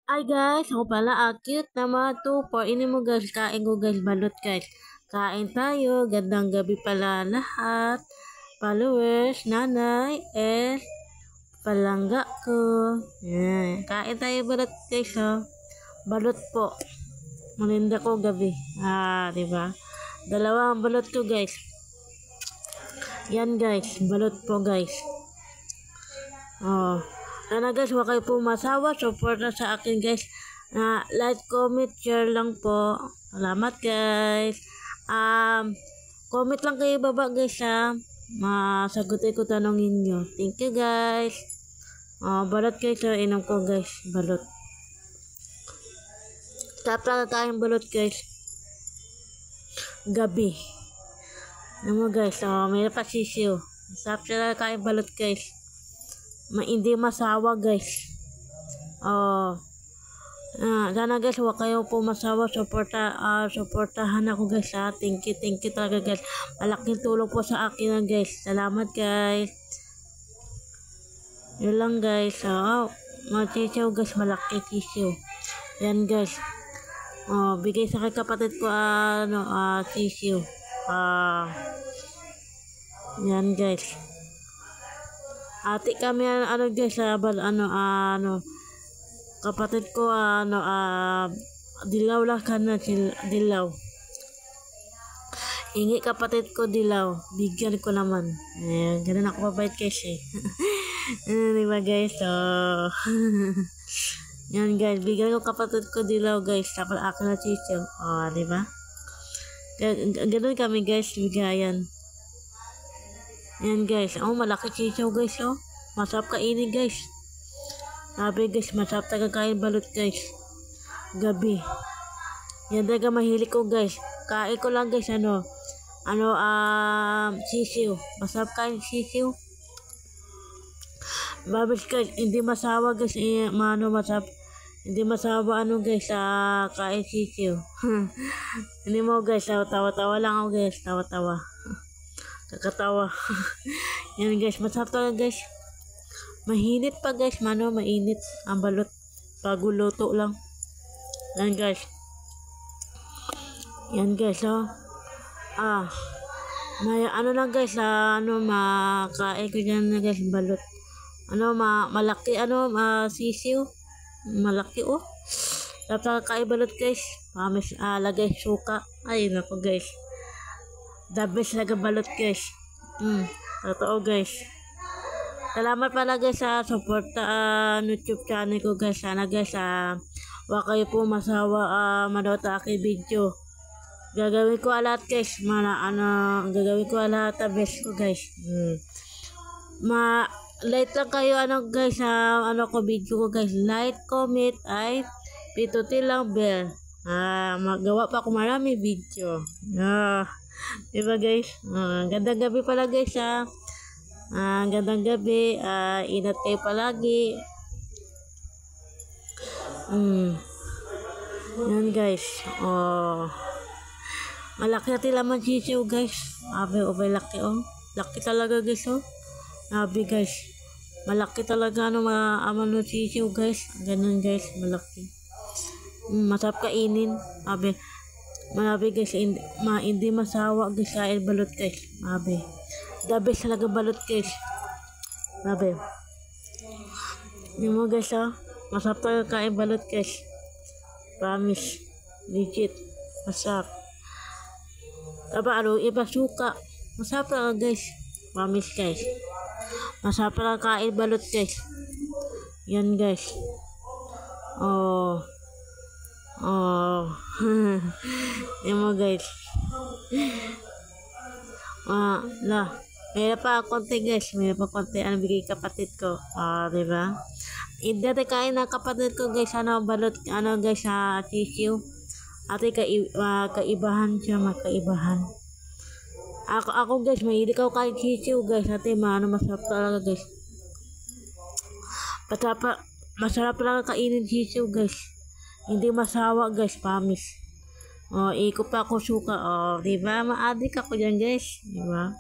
Ay guys, ako pala, cute naman to. For ini mo guys, kain ko guys, balot guys. Kain tayo, gandang gabi pala lahat. Followers, nanay, palangga ko. Yan. Kain tayo balot guys, oh. Balot po. Maninda ko gabi. Diba? Dalawa ang balot ko guys. Yan guys, balot po guys. Oh. Sana guys, huwag kayo po masawa. Support na sa akin guys. Like, comment, share lang po. Salamat guys. Comment lang kayo baba guys ha. Masagutin ko tanongin nyo. Thank you guys. Balot guys. Inom ko guys. Balot. Tapos tayong balot guys. Gabi. Ano guys. May pasisiyo. Sarap sila kain balot guys. Hindi masawa guys. Sana guys, huwag kayo po masawa. Supportahan ako guys ha. Thank you talaga guys. Malaking tulong po sa akin guys. Salamat guys. Yun lang guys. Sisiw guys, malaki sisiw. Yan guys. Bigay sa kay kapatid ko sisiw. Yan guys. Ate kami guys, kapatid ko dilaw lang kana dilaw. Hingi kapatid ko dilaw, bigyan ko naman. Ganun ako mabait guys eh. Diba guys? Yan guys, bigyan ko kapatid ko dilaw guys, tapos ako na chicho. Diba? Ganun kami guys, bigayan. Yan guys, malaki chichaw guys, masarap kainin guys. Sabi guys, masarap taga kain balot guys. Gabi. Yan talaga mahilig ko guys. Kain ko lang guys, sisiw. Masarap kain sisiw. Babis guys, hindi masawa guys, masarap. Hindi masawa guys, kain sisiw. Hindi mo guys, tawa-tawa lang ako guys, tawa-tawa. Kakatawa. Yan guys, masarap talaga guys. Mahinit pa guys, mainit ang balot. Paguluto lang. Yan guys. Yan guys, may lang guys, makain ko dyan na guys, balot. Malaki, sisiw. Malaki, Tapos kain balot guys. Lagay suka. Ay, nako guys. The best talaga balot guys. Totoo guys. Salamat pala guys sa support YouTube channel ko guys. Sana guys huwag kayo po masawa manood sa aking video. Gagawin ko lahat guys. Gagawin ko lahat the best ko guys. Like lang kayo guys ko video ko guys. Like, comment, pitutin lang bell. Magawa pa ako marami video. Diba guys? Gandang gabi pala guys gandang gabi. Ingat kayo palagi. Yan guys. Malaki natin laman sisiw guys. May laki laki talaga guys Sabi guys. Malaki talaga mga sisiw guys. Ganun guys, malaki. Masarap kainin. Mabi guys, hindi masawa guys kain balot guys. Mabi. The best talaga balot guys. Mabi. Hindi mo guys masarap talaga kain balot guys. Promise. Legit. Masarap. Iba suka. Masarap talaga guys. Promise guys. Masarap talaga kain balot guys. Yan guys. Yan mo guys. Mayroon pa konti guys. Mayroon pa konti. Bigay kapatid ko. Diba? Hindi kain na kapatid ko guys. Balot. Guys sisiw. Ate kaibahan siya. Magkaibahan. Ako guys. Mahilig ako kain sisiw guys. Ate masarap talaga guys. Masarap talaga kainin sisiw guys. Hindi masawa guys, promise. Iko pa ako suka. Diba? Maadik ako dyan guys. Diba?